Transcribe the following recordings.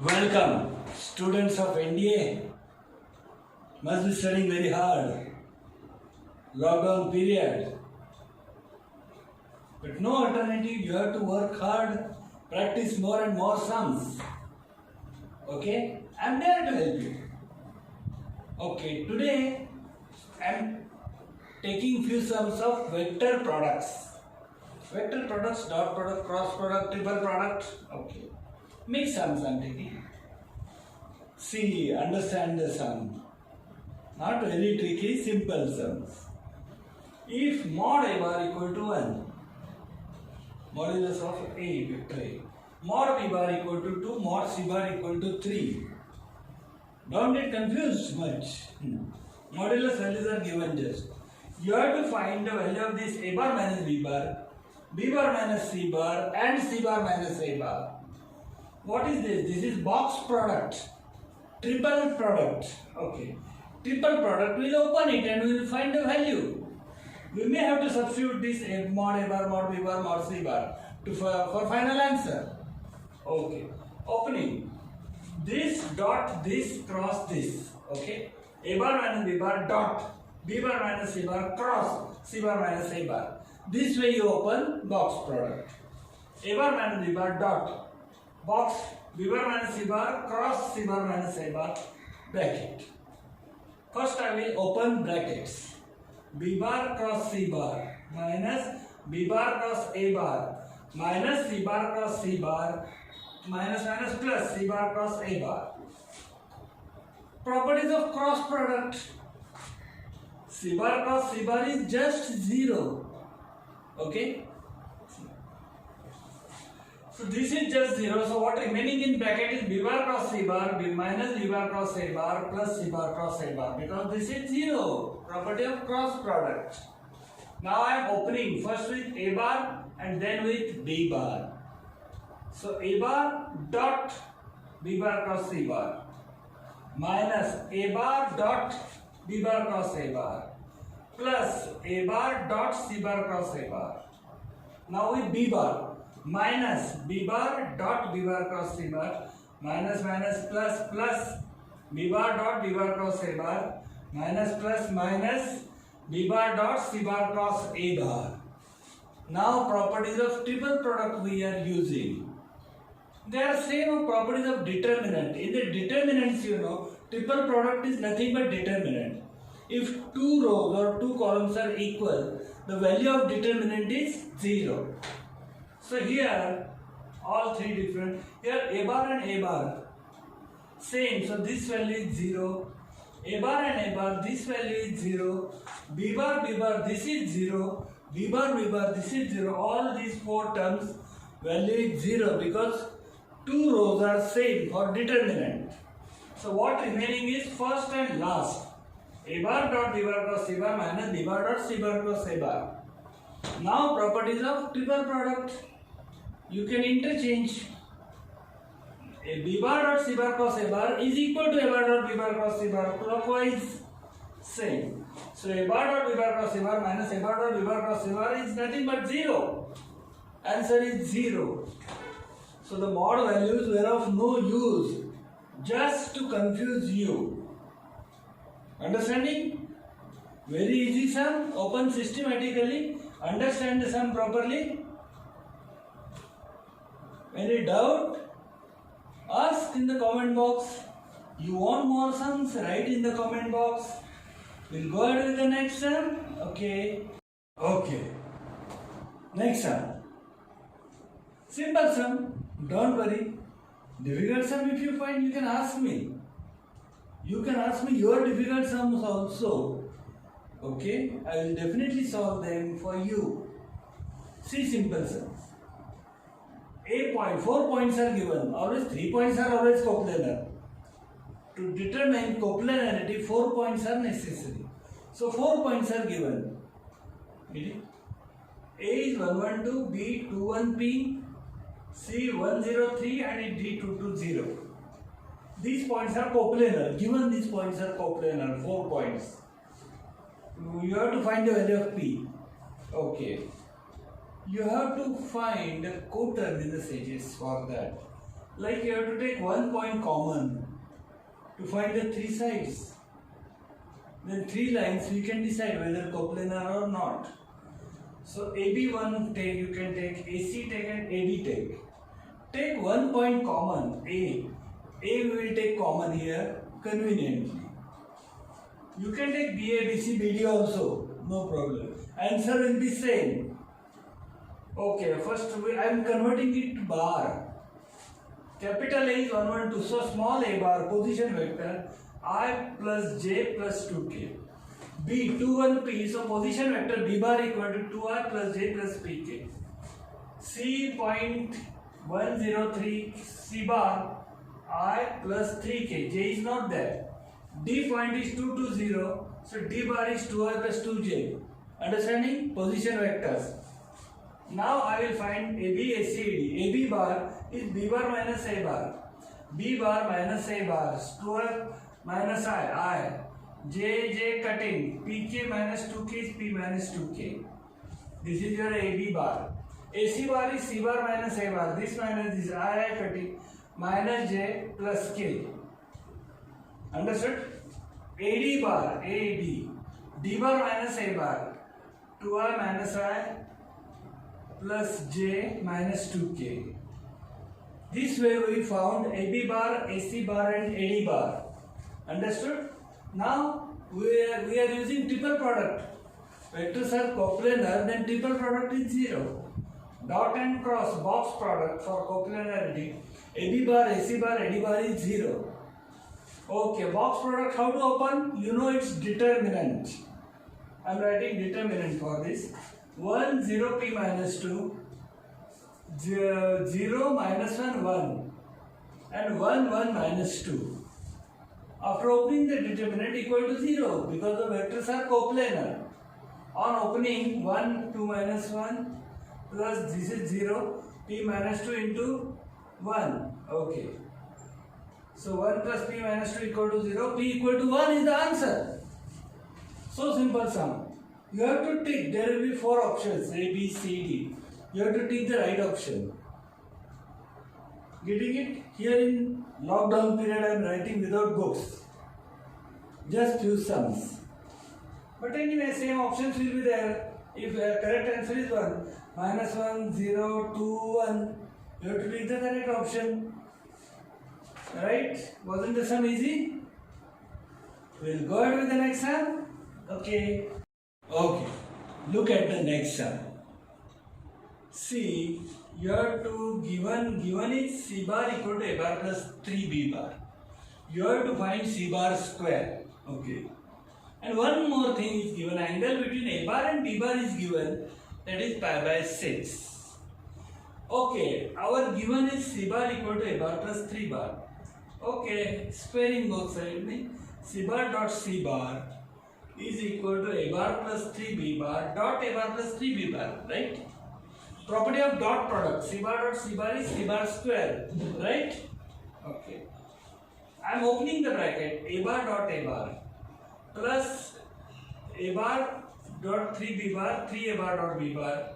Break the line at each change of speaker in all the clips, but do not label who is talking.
Welcome, students of NDA. Must be studying very hard. Lockdown period. But no alternative. You have to work hard, practice more and more sums. Okay? I'm there to help you. Okay, today I'm taking few sums of vector products. Vector products, dot product, cross product, triple product. Okay. Mix sums I'm taking. See, understand the sum. Not very tricky, simple sums. If mod A bar equal to 1, modulus of A vector A, mod B bar equal to 2, mod C bar equal to 3. Don't get confused much. Modulus values are given just. You have to find the value of this A bar minus B bar minus C bar, and C bar minus A bar. What is this? This is box product. Triple product. Okay. Triple product, we'll open it and we will find the value. We may have to substitute this mod A bar, mod B bar, mod C bar for final answer. Okay. Opening. This dot, this cross this. Okay. A bar minus B bar dot. B bar minus C bar cross. C bar minus A bar. This way you open box product. A bar minus B bar dot. Box B bar minus C bar cross C bar minus A bar bracket. First I will open brackets. B bar cross C bar minus B bar cross A bar minus C bar cross C bar minus plus C bar cross A bar. Properties of cross product. C bar cross C bar is just 0. Okay. So this is just 0. So what remaining in bracket is B bar cross C bar minus B bar cross A bar plus C bar cross A bar, because this is 0. Property of cross product. Now I am opening first with A bar and then with B bar. So A bar dot B bar cross C bar minus A bar dot B bar cross A bar plus A bar dot C bar cross A bar. Now with B bar minus B bar dot B bar cross C bar minus plus B bar dot B bar cross A bar minus B bar dot C bar cross A bar. Now properties of triple product we are using. They are same properties of determinant. In the determinants, triple product is nothing but determinant. If two rows or two columns are equal, the value of determinant is 0. So here, all three different. Here A bar and A bar, same. So this value is 0. A bar and A bar, this value is 0. B bar, this is 0. B bar, this is 0. All these four terms, value is 0 because two rows are same for determinant. So what remaining is first and last. A bar dot B bar cross C bar minus B bar dot C bar cross A bar. Now properties of triple product. You can interchange. A B bar dot C bar cross A bar is equal to A bar dot B bar cross C bar, clockwise same. So A bar dot B bar cross C bar minus A bar dot B bar cross C bar is nothing but 0. Answer is 0. So the mod values were of no use, just to confuse you. Understanding? Very easy sum, open systematically, understand the sum properly. Any doubt? Ask in the comment box. You want more sums? Write in the comment box. We'll go ahead with the next sum. Okay. Next sum. Simple sum. Don't worry. Difficult sum if you find, you can ask me. You can ask me your difficult sums also. Okay. I will definitely solve them for you. See simple sums. A point, 4 points are given. Always 3 points are always coplanar. To determine coplanarity, 4 points are necessary. So 4 points are given. A is 112, B 21P, C 103 and D 220. These points are coplanar. Given these points are coplanar, 4 points. You have to find the value of P. Okay. You have to find coterminous edges for that. Like you have to take one point common to find the three sides. Then three lines we can decide whether coplanar or not. So AB1 take, you can take, AC take and AD take. Take one point common, A. A we will take common here conveniently. You can take BA, BC, BD also, no problem. Answer will be same. Okay, first I am converting it to bar. Capital A is 1, 1, 2. So small a bar, position vector, I plus j plus 2k. B, 2, 1, p. So position vector b bar equal to 2r plus j plus pk. C, point 103, c bar, I plus 3k. J is not there. D point is 2, 2, 0. So d bar is 2i plus 2j. Understanding? Position vectors. Now I will find AB, AC, AD. AB bar is B bar minus A bar. B bar minus A bar. 2R minus I. J cutting. PK minus 2K is P minus 2K. This is your AB bar. AC bar is C bar minus A bar. This minus this I cutting minus J plus K. Understood? AD bar, AD. D bar minus A bar. 2R minus I plus j minus 2k. This way we found AB bar, AC bar and AD bar. Understood? Now we are using triple product. Vectors are coplanar, then triple product is 0. Dot and cross box product for coplanarity. AB bar, AC bar, AD bar is 0. Okay, box product how to open? You know its determinant. I am writing determinant for this. 1, 0, p minus 2, 0 minus 1, 1 and 1, 1 minus 2. After opening the determinant equal to 0 because the vectors are coplanar. On opening 1, 2 minus 1 plus this is 0, p minus 2 into 1. Okay. So 1 plus p minus 2 equal to 0, p equal to 1 is the answer. So simple sum. You have to tick, there will be 4 options, A, B, C, D. You have to tick the right option. Getting it? Here in lockdown period I am writing without books. Just few sums. But anyway, same options will be there. If correct answer is 1, minus 1, 0, 2, 1, you have to tick the correct option. Right? Wasn't the sum easy? We'll go ahead with the next sum. Okay. Okay, look at the next sum. See, you have to given is C bar equal to A bar plus 3B bar. You have to find C bar square. Okay. And one more thing is given, angle between A bar and B bar is given, that is pi by 6. Okay, our given is C bar equal to A bar plus 3 bar. Okay, squaring both sides means C bar dot C bar is equal to A bar plus 3B bar dot A bar plus 3B bar, right? Property of dot product, C bar dot C bar is C bar square, right? Okay. I am opening the bracket, A bar dot A bar plus A bar dot 3B bar, 3A bar dot B bar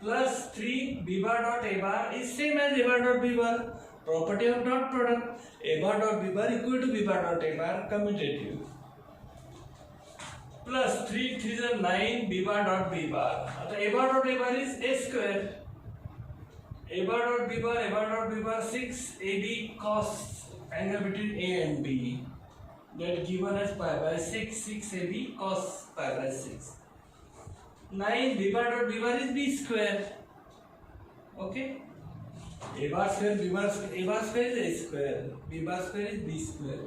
plus 3B bar dot A bar is same as A bar dot B bar. Property of dot product, A bar dot B bar equal to B bar dot A bar, commutative. Plus 3 3 is 9, B bar dot B bar. A bar dot A bar is A square. A bar dot B bar 6 AB cos angle between A and B. That given as pi by 6 AB cos pi by 6. 9 B bar dot B bar is B square. Okay. A bar square is A square. B bar square is B square.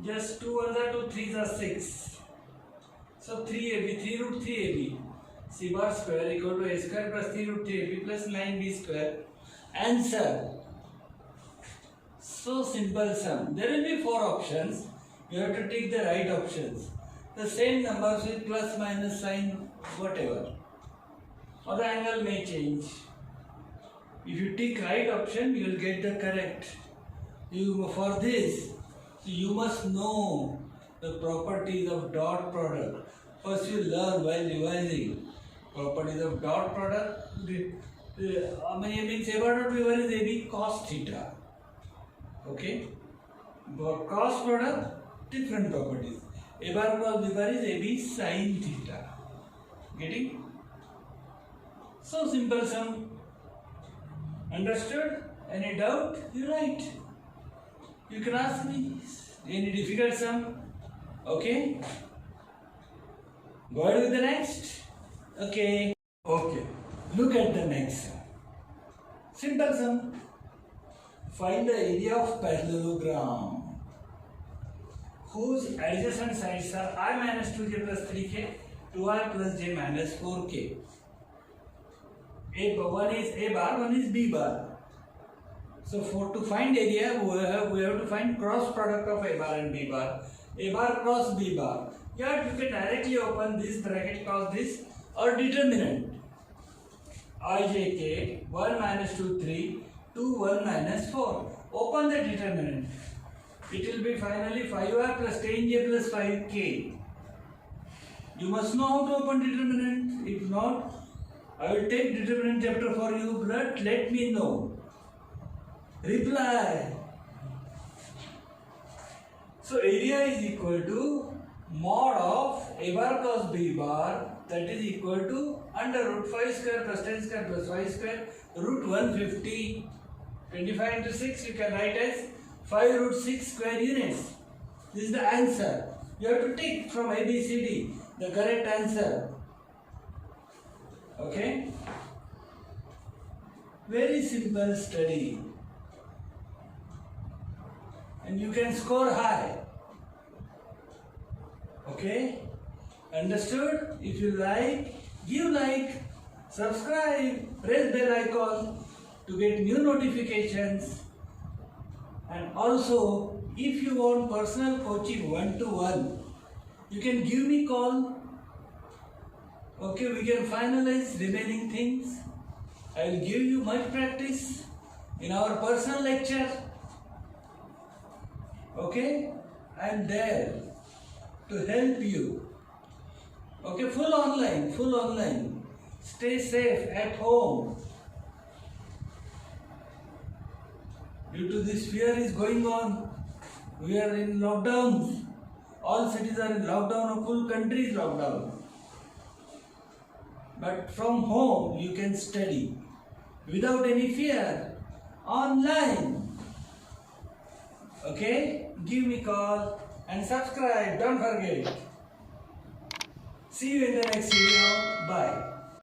Just 2 ones are 2, 3s are 6. So 3AB, 3 root 3AB. C bar square equal to A square plus 3 root 3AB plus 9B square. Answer. So simple sum. There will be 4 options. You have to take the right options. The same numbers with plus minus sign, whatever. Or the angle may change. If you take right option, you will get the correct. For this, you must know the properties of dot product. First you learn while revising. Properties of dot product. Means A bar dot B bar is AB cos theta. Okay. For cross product, different properties. A bar cross B bar is AB sin theta. Getting? So simple sum. Understood? Any doubt? You write. You can ask me. Any difficult sum? Okay. Go ahead with the next. Okay. Okay. Look at the next sum. Simple sum. Find the area of parallelogram whose adjacent sides are I minus 2j plus 3k, 2i plus j minus 4k. One is A bar, one is B bar. So to find area, we have to find cross product of A bar and B bar. A bar cross B bar. Here you can directly open this bracket, cause this or determinant. Ijk 1 minus 2 3 2 1 minus 4. Open the determinant. It will be finally 5r plus 10j plus 5k. You must know how to open determinant. If not, I will take determinant chapter for you, but let me know. Reply. So area is equal to mod of A bar cross B bar, that is equal to under root 5 square plus 10 square plus 5 square root 150. 25 into 6 you can write as 5 root 6 square units. This is the answer. You have to take from A, B, C, D the correct answer. Okay? Very simple study. And you can score high. Okay? Understood? If you like, give like, subscribe, press bell icon to get new notifications. And also, if you want personal coaching 1-to-1, you can give me call. Okay, we can finalize remaining things. I will give you much practice in our personal lecture. Okay, I am there to help you. Okay, full online. Stay safe at home. Due to this fear is going on, we are in lockdown. All cities are in lockdown, or full country is lockdown. But from home you can study without any fear, online. Okay? Give me call and subscribe, don't forget. See you in the next video. Bye.